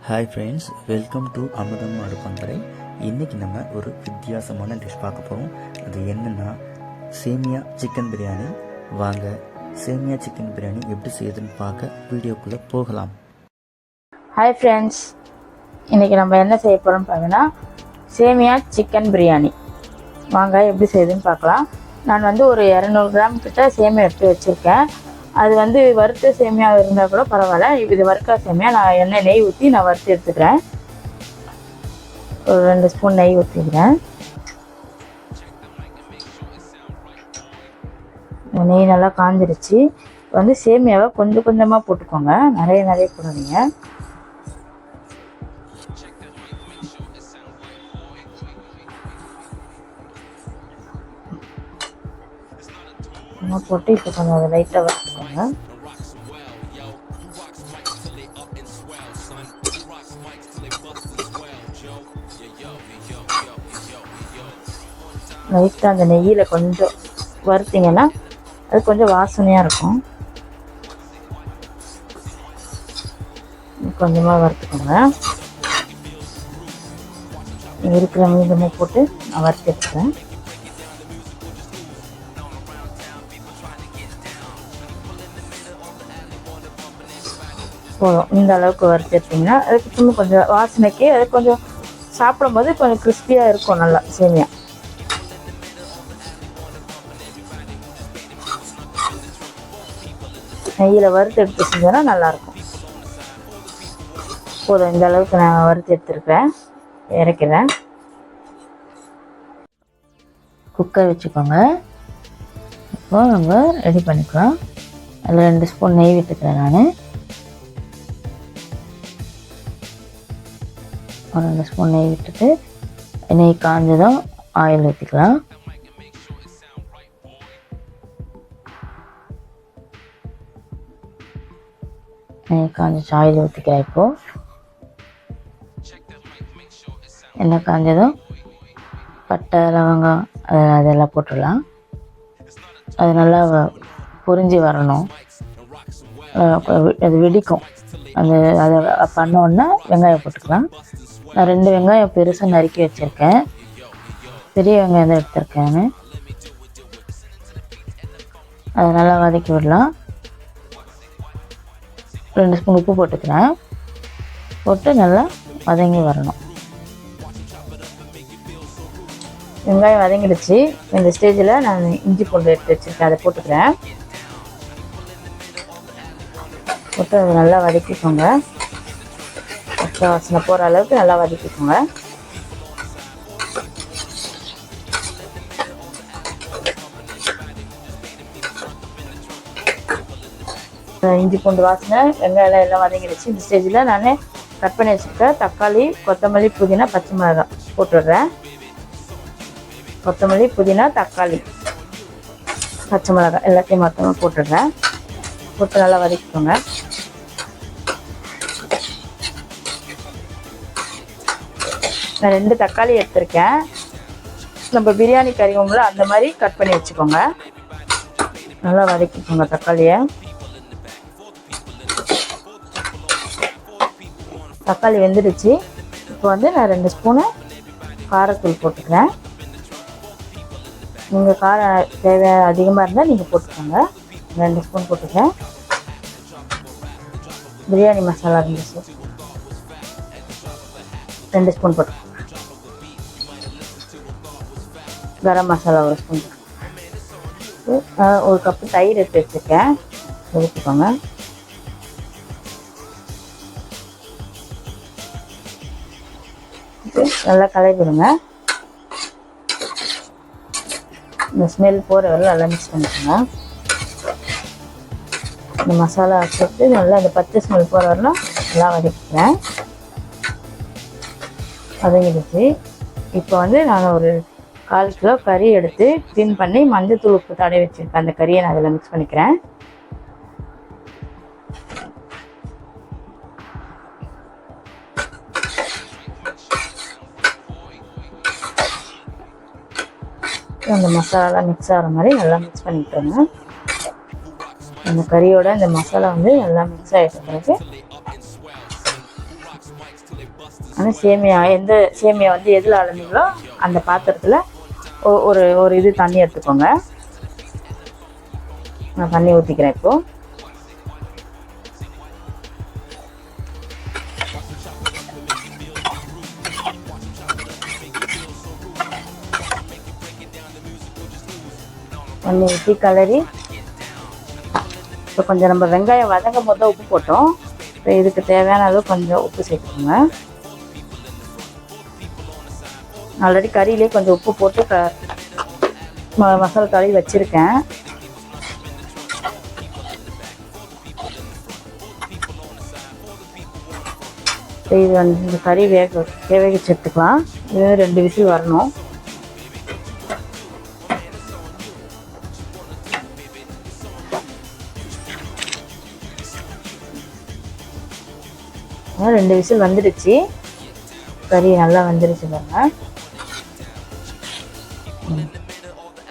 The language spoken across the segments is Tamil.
ஹாய் ஃப்ரெண்ட்ஸ், வெல்கம் டு அமுதம் அடுப்பங்கரை. இன்றைக்கி நம்ம ஒரு வித்தியாசமான டிஷ் பார்க்க போகிறோம். அது என்னென்னா சேமியா சிக்கன் பிரியாணி. வாங்க சேமியா சிக்கன் பிரியாணி எப்படி செய்யுதுன்னு பார்க்க வீடியோக்குள்ளே போகலாம். ஹாய் ஃப்ரெண்ட்ஸ், இன்றைக்கி நம்ம என்ன செய்ய போகிறோம்னு பார்த்தீங்கன்னா சேமியா சிக்கன் பிரியாணி. வாங்க எப்படி செய்யுதுன்னு பார்க்கலாம். நான் ஒரு 200 கிராம் கிட்ட சேமியா எடுத்து வச்சுருக்கேன். அது வறுத்த சேமியா இருந்தால் கூட பரவாயில்ல. இது வறுக்க சேமியா நான் நெய் ஊற்றி நான் வறுத்து எடுத்துக்கிறேன். ஒரு 2 ஸ்பூன் நெய் ஊற்றிக்கிறேன். நெய் நல்லா காஞ்சிருச்சு. சேமியாவை கொஞ்சம் கொஞ்சமாக போட்டுக்கோங்க, நிறைய போடுவீங்க. போட்டு இப்போ கொஞ்சம் அதை லைட்டாக வச்சுக்கோங்க. லைட்டாக அந்த நெய்யில் கொஞ்சம் வறுத்தீங்கன்னா அது கொஞ்சம் வாசனையாக இருக்கும். கொஞ்சமாக வறுத்துக்கோங்க. இருக்கிற மீதமாக போட்டு நான் வறுத்து எடுத்துக்கிறேன். போதும். இந்த அளவுக்கு வறுத்து எடுத்திங்கன்னா அதுக்கு இன்னும் கொஞ்சம் வாசனைக்கு அது கொஞ்சம் சாப்பிடும்போது கொஞ்சம் கிறிஸ்பியாக இருக்கும். நல்லா சேமியா நெய்யில் வறுத்து எடுத்து செஞ்சோன்னா நல்லாயிருக்கும். போதும். இந்த அளவுக்கு நான் வறுத்து எடுத்துருக்கிறேன். இறக்கிறேன். குக்கர் வச்சுக்கோங்க. இப்போ நம்ம ரெடி பண்ணிக்கலாம். அதில் 2 ஸ்பூன் நெய் விட்டுக்கிறேன். நான் ஒரு 2 ஸ்பூன் நெய் விட்டுட்டு நெய் காஞ்சதும் ஆயில் ஊற்றிக்கலாம். நெய் காஞ்சிச்சு, ஆயில் ஊற்றிக்கிறேன். இப்போது எண்ணெய் காஞ்சதும் பட்டை லவங்கம் அதெல்லாம் போட்டுடலாம். அது நல்லா பொரிஞ்சு வரணும். அது வெடிக்கும். அதை பண்ணோன்னா வெங்காயம் போட்டுக்கலாம். நான் 2 வெங்காயம் பெருசாக நறுக்கி வச்சுருக்கேன். பெரிய வெங்காயம் தான் எடுத்துருக்கேன். அதை நல்லா வதக்கி விடலாம். 2 ஸ்பூன் உப்பு போட்டுக்கிறேன். போட்டு நல்லா வதங்கி வரணும். வெங்காயம் வதங்கிடுச்சு. இந்த ஸ்டேஜில் நான் இஞ்சி பூண்டு எடுத்து வச்சுருக்கேன், அதை போட்டுக்கிறேன். போட்டு அதை நல்லா வதக்கிக்கோங்க. வாசனை போகிற அளவுக்கு நல்லா வதக்கிக்கோங்க. இஞ்சி பூண்டு வாசனை வெங்காயம் எல்லாம் வதங்கிடுச்சு. இந்த ஸ்டேஜில் நான் கட் பண்ணி வச்சுருக்கேன் தக்காளி, கொத்தமல்லி, புதினா, பச்சை மிளகாய் போட்டுடுறேன். கொத்தமல்லி, புதினா, தக்காளி, பச்சை மிளகாய் எல்லாத்தையும் மொத்தமாக போட்டுடுறேன். போட்டு நல்லா வதக்கிக்கோங்க. நான் 2 தக்காளி எடுத்திருக்கேன். நம்ம பிரியாணி கறிவங்கள அந்த மாதிரி கட் பண்ணி வச்சுக்கோங்க. நல்லா வதக்கிக்கோங்க தக்காளியை. தக்காளி வெந்துடுச்சு. இப்போ நான் 2 ஸ்பூனு காரத்தூள் போட்டுக்கிறேன். நீங்கள் காரம் தேவை அதிகமாக இருந்தால் நீங்கள் போட்டுக்கோங்க. 2 ஸ்பூன் போட்டுக்கிறேன். பிரியாணி மசாலா இருந்துச்சு 2 ஸ்பூன் போட்டு. கரம் மசாலா 1 ஸ்பூன். ஒரு கப்பு தயிர் எடுத்து வச்சுருக்கேன், ஊற்றிக்கோங்க. நல்லா கலக்கிடுங்க. இந்த ஸ்மெல் போகிற வரை நல்லா மிக்ஸ் பண்ணிக்கோங்க. இந்த மசாலா சேர்த்து நல்லா அந்த பச்சை ஸ்மெல் போகிற வரலாம் நல்லா வதக்கிக்கிறேன். வதங்கிடுச்சு. இப்போ நான் ஒரு 1/4 கிலோ கறி எடுத்து க்ளீன் பண்ணி மஞ்சள் உப்பு தடவி வச்சுருக்கேன். அந்த கறியை நான் அதில் மிக்ஸ் பண்ணிக்கிறேன். அந்த மசாலாலாம் மிக்ஸ் ஆகிற மாதிரி நல்லா மிக்ஸ் பண்ணிவிட்டுருங்க. அந்த கறியோட இந்த மசாலா நல்லா மிக்ஸ் ஆகிட்ட பிறகு ஆனால் சேமியா எந்த சேமியா வந்து எதில் அளந்தீங்களோ அந்த பாத்திரத்தில் ஒரு ஒரு இது தண்ணி எடுத்துக்கோங்க. நான் தண்ணி ஊற்றிக்கிறேன் இப்போது. தண்ணி ஊற்றி கலரி இப்போ கொஞ்சம் நம்ம வெங்காயம் வதங்கும் போது தான் உப்பு போட்டோம். இப்போ இதுக்கு தேவையான அளவு கொஞ்சம் உப்பு சேர்த்துக்கோங்க. ஆல்ரெடி கறியிலே கொஞ்சம் உப்பு போட்டு மசாலா கறி வச்சுருக்கேன். இப்போ இது வந்து இந்த கறி வேக எடுத்துக்கலாம். இது 2 விசில் வரணும். ரெண்டு விசில் வந்துடுச்சு. கறி நல்லா வெந்துருச்சு பாருங்க.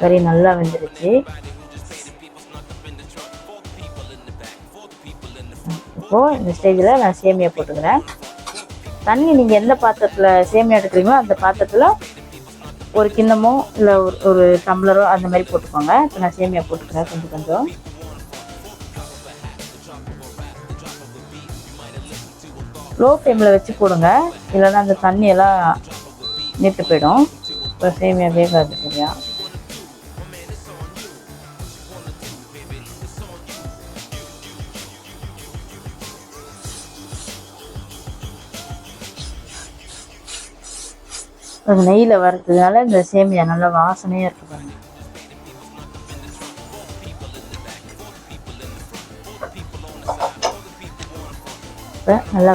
கறி நல்லா வெந்துருச்சு. இப்போது இந்த ஸ்டேஜில் நான் சேமியா போட்டுக்கிறேன். தண்ணி நீங்கள் எந்த பாத்திரத்தில் சேமியா எடுக்கிறீங்களோ அந்த பாத்திரத்தில் ஒரு கிண்ணமோ இல்லை ஒரு டம்ளரோ அந்த மாதிரி போட்டுக்கோங்க. இப்போ நான் சேமியா போட்டுக்கிறேன் கொஞ்சம் கொஞ்சம். லோ ஃப்ளேமில் வச்சு போடுங்க, இல்லைன்னா அந்த தண்ணியெல்லாம் நீட்டு போயிடும். இப்போ சேமியா வேகாது சரியா. அது நெய்யில் வறுத்ததுனால இந்த சேமியா நல்லா வாசனையாக இருக்கு பாருங்க. இப்போ நல்லா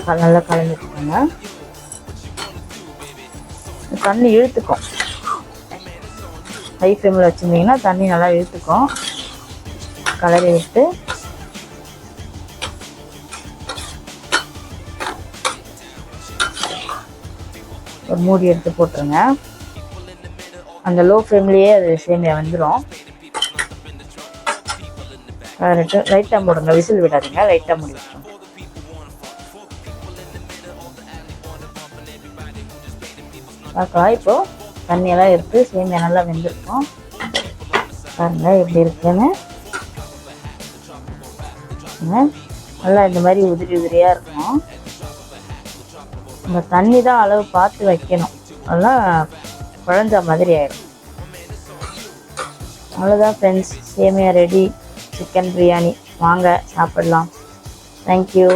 கலந்துட்டுக்கோங்க. தண்ணி இழுத்துக்கும். ஹை ஃப்ளேமில் வச்சுருந்தீங்கன்னா தண்ணி நல்லா இழுத்துக்கும். கலரி விட்டு ஒரு மூடி எடுத்து போட்டுருங்க. அந்த லோ ஃப்ளேம்லேயே அது சேமியா வந்துடும். லைட்டாக மூடுங்க, விசில் விடாதீங்க, லைட்டாக மூடி விட்டுருங்க. பார்க்கலாம். இப்போது தண்ணியெல்லாம் எடுத்து சேமியா நல்லா வெந்திருக்கும் பாருங்கள் எப்படி இருக்குன்னு. நல்லா இந்த மாதிரி உதிரி உதிரியாக இருக்கணும். இந்த தண்ணி தான் அளவு பார்த்து வைக்கணும், அதெல்லாம் குழஞ்ச மாதிரி ஆகிடும். அவ்வளோதான் ஃப்ரெண்ட்ஸ், சேமியா ரெடி. சிக்கன் பிரியாணி வாங்க சாப்பிடலாம். தேங்க்யூ.